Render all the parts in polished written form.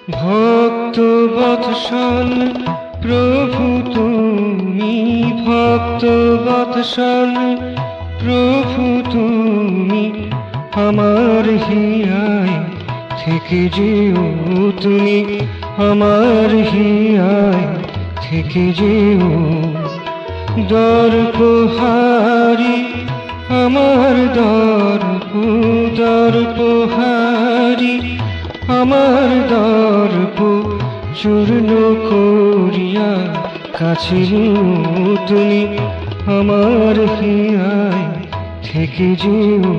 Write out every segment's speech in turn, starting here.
ভক্ত বৎসল প্রভু তুমি, ভক্ত বৎসল প্রভু তুমি, আমার হিয়ায় থেকে যেও তুমি, আমার হিয়ায় থেকে যেও। দর্পহারি আমার দর্পহারি আমার দর্প চূর্ণ করিয়া কাছে তুমি, আমার হিয়ায় থেকে যেও।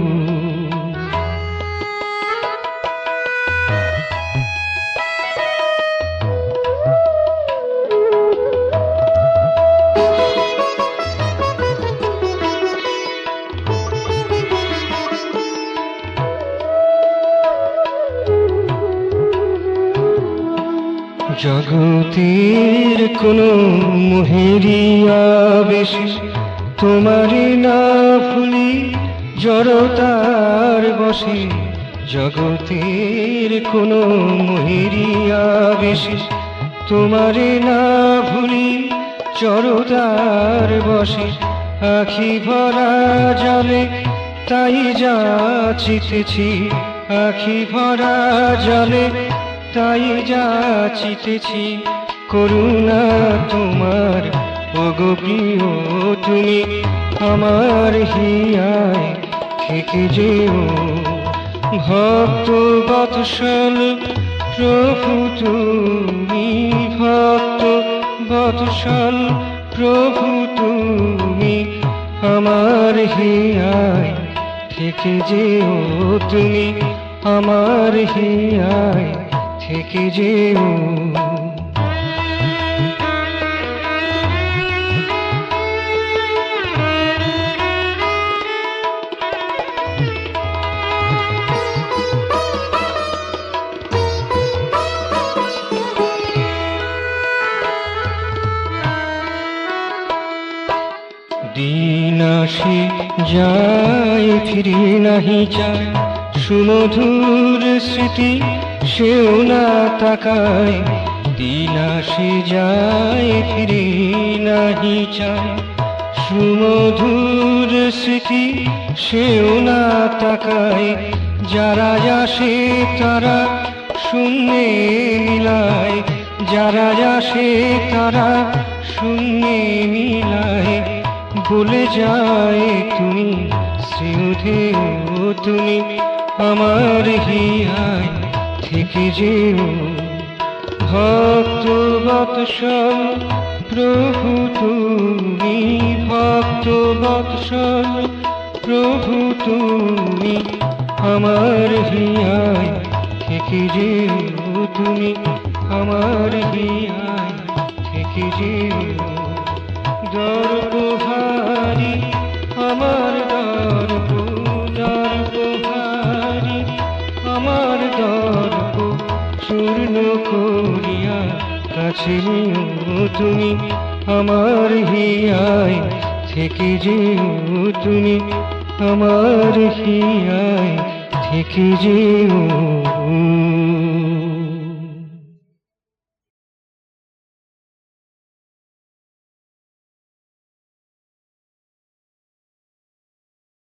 জগতের কোন মোহেরিয়া বেশি তোমারে না ভুলি জড়তার বসে। জগতের কোন মোহেরিয়া বেশি তোমারে না ভুলি জড়তার বসে। আখি ভরা জলে তাই যাচিতেছি, আখি ভরা জলে তাই যাচিতেছি। করুণা তোমার ওগো প্রিয় তুমি, আমার হিয়ায় থেকে যেও। ভক্ত বৎসল প্রভু তুমি, ভক্ত বৎসল প্রভু তুমি, আমার হিয়ায় থেকে যেও তুমি, আমার হিয়ায় থেকে যেও। দিন আসে যায় ফিরে নাহি চায়, সুমধুর স্মৃতি সেও না তাকায়। দিন আসে যায় ফিরে নাহি চায়, সুমধুর স্মৃতি সেও না তাকায়। যারা আসে তারা শূন্যে মিলায়, যারা আসে তারা শূন্যে মিলায়। ভুলে যায় তুমি স্নেহ তুমি, আমার হিয়ায় থেকে যেও। ভক্ত বৎসল প্রভু তুমি, ভক্ত বৎসল প্রভু তুমি, আমার হিয়ায় থেকে যেও তুমি, আমার হিয়ায় থেকে যেও। দর্পহারি আমার দর্পহারি আমার দর্প চূর্ণ করিয়া কাছে নিও তুমি, আমার হিয়ায় থেকে যেও তুমি, আমার হিয়ায় থেকে যেও।